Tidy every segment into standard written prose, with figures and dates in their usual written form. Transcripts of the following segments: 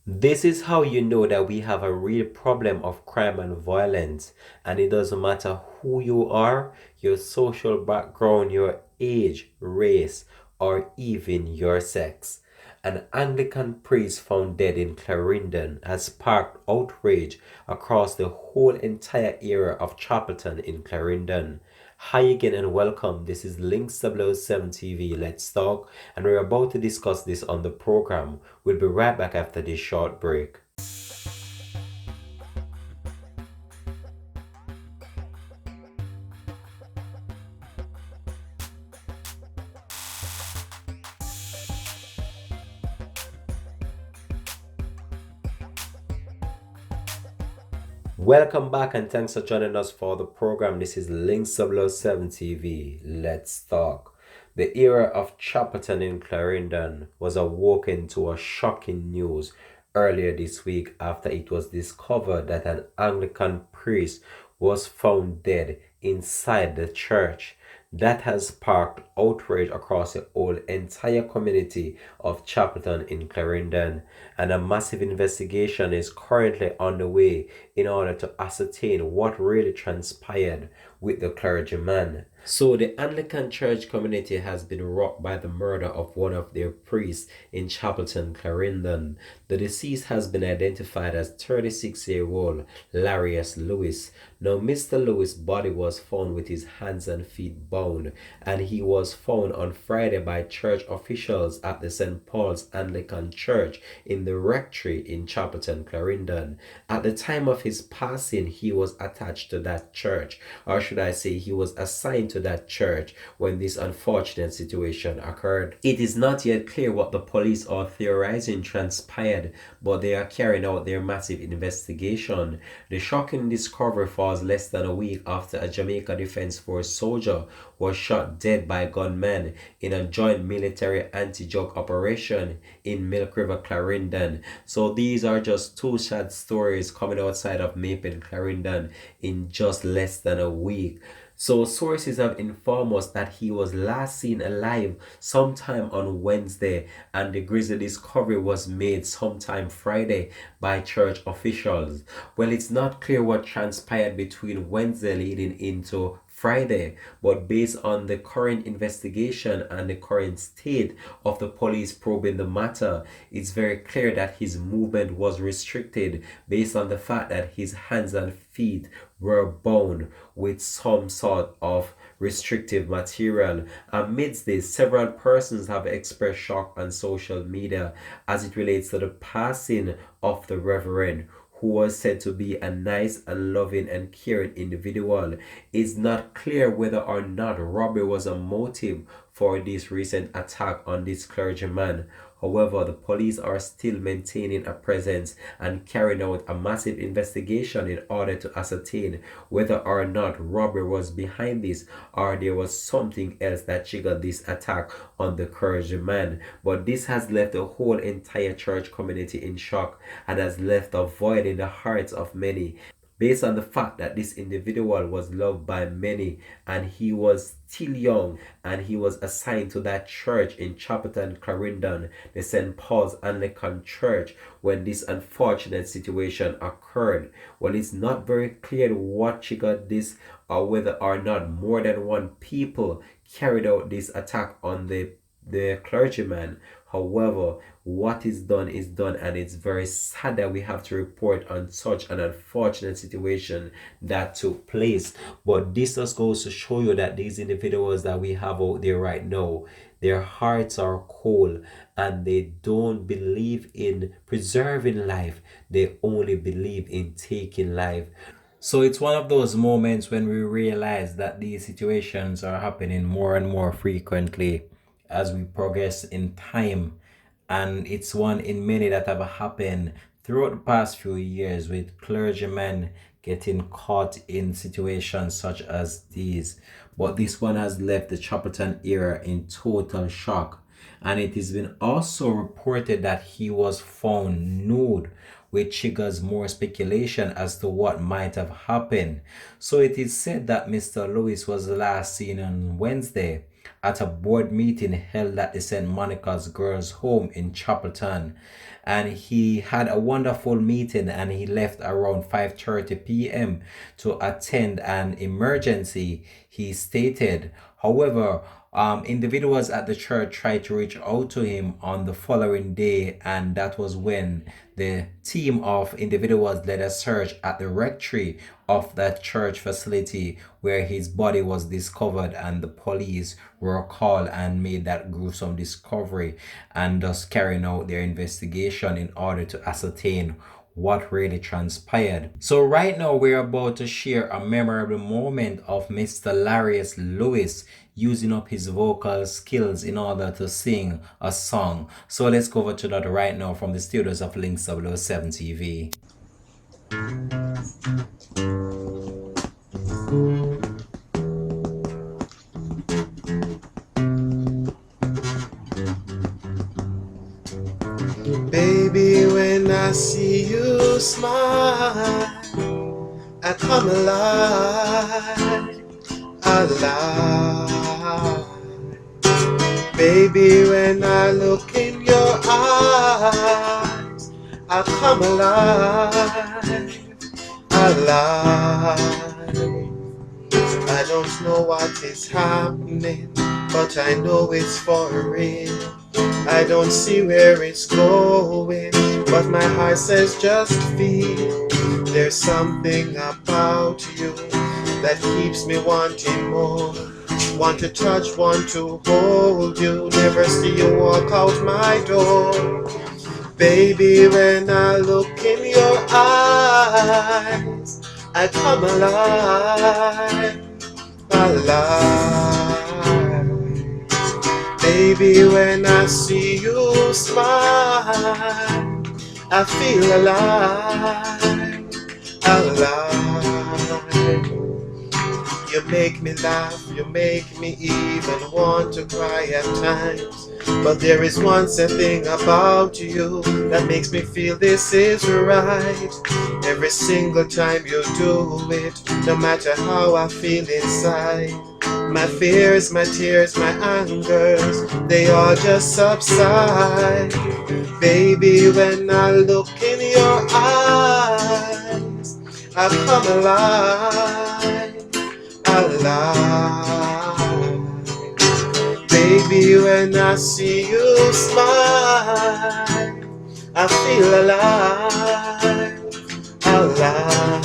This is how you know that we have a real problem of crime and violence, and it doesn't matter who you are, your social background, your age, race, or even your sex. An Anglican priest found dead in Clarendon has sparked outrage across the whole entire area of Chapelton in Clarendon. Hi again and welcome. This is Links 007 TV. Let's talk, and we're about to discuss this on the program. We'll be right back after this short break. Welcome back and thanks for joining us for the program. This is Links 007 TV. Let's talk. The era of Chapelton in Clarendon was awoken to a shocking news earlier this week after it was discovered that an Anglican priest was found dead inside the church. That has sparked outrage across the whole entire community of Chapelton in Clarendon, and a massive investigation is currently underway in order to ascertain what really transpired with the clergyman. So the Anglican church community has been rocked by the murder of one of their priests in Chapelton, Clarendon. The deceased has been identified as 36-year-old Larius Lewis. Now, Mr. Lewis' body was found with his hands and feet bound, and he was found on Friday by church officials at the St. Paul's Anglican Church in the rectory in Chapelton, Clarendon. At the time of his passing, he was attached to that church, or should I say, he was assigned to that church when this unfortunate situation occurred. It is not yet clear what the police are theorizing transpired, but they are carrying out their massive investigation. The shocking discovery falls less than a week after a Jamaica Defense Force soldier was shot dead by gunmen in a joint military anti-drug operation in Milk River, Clarendon. So these are just two sad stories coming outside of Maple, Clarendon in just less than a week. So sources have informed us that he was last seen alive sometime on Wednesday, and the grisly discovery was made sometime Friday by church officials. Well, it's not clear what transpired between Wednesday leading into Friday, but based on the current investigation and the current state of the police probing the matter, it's very clear that his movement was restricted based on the fact that his hands and feet were bound with some sort of restrictive material. Amidst this, several persons have expressed shock on social media as it relates to the passing of the Reverend, who was said to be a nice and loving and caring individual. It's not clear whether or not robbery was a motive for this recent attack on this clergyman. However, the police are still maintaining a presence and carrying out a massive investigation in order to ascertain whether or not robbery was behind this, or there was something else that triggered this attack on the clergyman. But this has left the whole entire church community in shock and has left a void in the hearts of many, based on the fact that this individual was loved by many and he was still young, and he was assigned to that church in Chapelton, Clarendon, the St. Paul's Anglican Church, when this unfortunate situation occurred. Well, it's not very clear what triggered this, or whether or not more than one people carried out this attack on the clergyman. However, what is done, and it's very sad that we have to report on such an unfortunate situation that took place. But this just goes to show you that these individuals that we have out there right now, their hearts are cold and they don't believe in preserving life, they only believe in taking life. So it's one of those moments when we realize that these situations are happening more and more frequently as we progress in time. And it's one in many that have happened throughout the past few years, with clergymen getting caught in situations such as these. But this one has left the Chapelton era in total shock. And it has been also reported that he was found nude, which triggers more speculation as to what might have happened. So it is said that Mr. Lewis was last seen on Wednesday, at a board meeting held at the St. Monica's Girls' Home in Chapelton. And he had a wonderful meeting, and he left around 5:30 p.m. to attend an emergency, he stated. However, individuals at the church tried to reach out to him on the following day, and that was when the team of individuals led a search at the rectory of that church facility where his body was discovered, and the police were called and made that gruesome discovery, and thus carrying out their investigation in order to ascertain what really transpired. So right now we're about to share a memorable moment of Mr. Larius Lewis using up his vocal skills in order to sing a song. So let's go over to that right now from the studios of Links 007 TV. Baby, when I see you smile, I come alive, alive. Baby, when I look in your eyes, I come alive, alive. I don't know what is happening, but I know it's for real. I don't see where it's going, but my heart says just feel. There's something about you that keeps me wanting more. Want to touch, want to hold you, never see you walk out my door. Baby, when I look in your eyes, I come alive, alive. Baby, when I see you smile, I feel alive, alive. You make me laugh, you make me even want to cry at times. But there is one sad thing about you that makes me feel this is right. Every single time you do it, no matter how I feel inside, my fears, my tears, my angers, they all just subside. Baby, when I look in your eyes, I come alive, alive. Baby, when I see you smile, I feel alive, alive.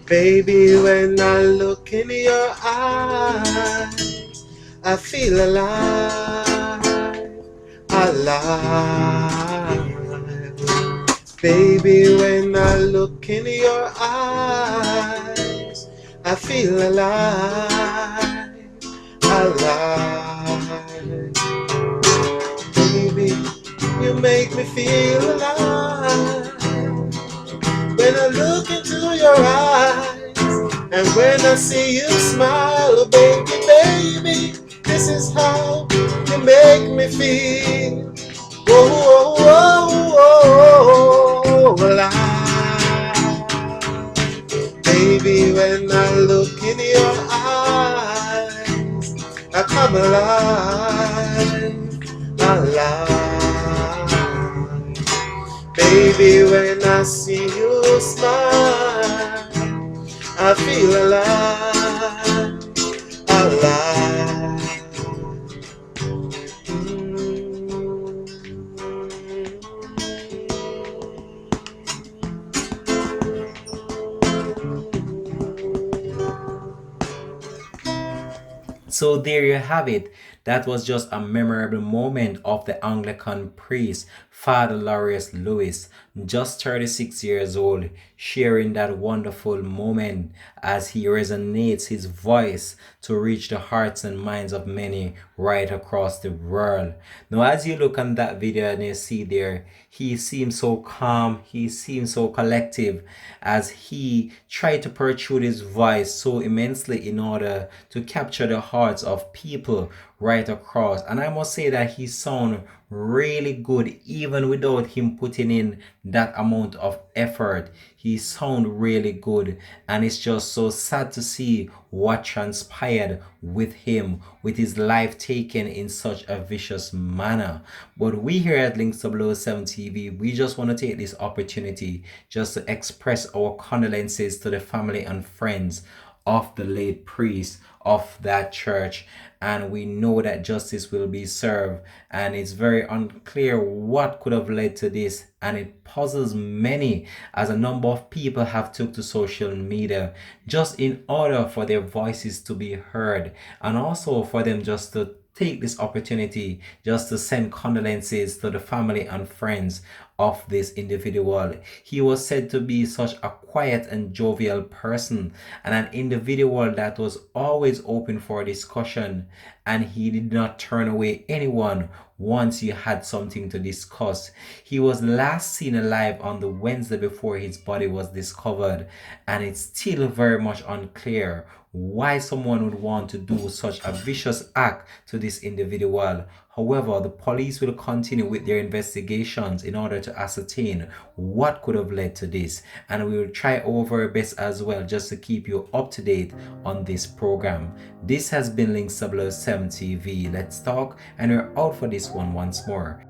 Baby, when I look in your eyes, I feel alive, alive. Baby, when I look in your eyes, I feel alive, alive. Baby, you make me feel alive. When I look into your eyes, and when I see you smile, oh baby, baby, this is how you make me feel. Oh, oh, oh, oh, oh, alive. Baby, when I look in your eyes, I come alive, alive. Baby, when I see you smile, I feel alive, alive. So there you have it. That was just a memorable moment of the Anglican priest, Father Larius Lewis, just 36 years old, sharing that wonderful moment as he resonates his voice to reach the hearts and minds of many right across the world. Now, as you look on that video and you see there, he seems so calm, he seems so collective as he tried to protrude his voice so immensely in order to capture the hearts of people right across. And I must say that he sound really good even without him putting in that amount of effort. He sound really good, and it's just so sad to see what transpired with him, with his life taken in such a vicious manner. But we here at Links 007 TV, we just want to take this opportunity just to express our condolences to the family and friends of the late priest of that church, and we know that justice will be served. And it's very unclear what could have led to this, and it puzzles many, as a number of people have took to social media just in order for their voices to be heard, and also for them just to take this opportunity just to send condolences to the family and friends of this individual. He was said to be such a quiet and jovial person, and an individual that was always open for discussion, and he did not turn away anyone once you had something to discuss. He was last seen alive on the Wednesday before his body was discovered, and it's still very much unclear why someone would want to do such a vicious act to this individual. However, the police will continue with their investigations in order to ascertain what could have led to this, and we will try our very best as well just to keep you up to date on this program. This has been Link 007 TV. Let's talk, and we're out for this one once more.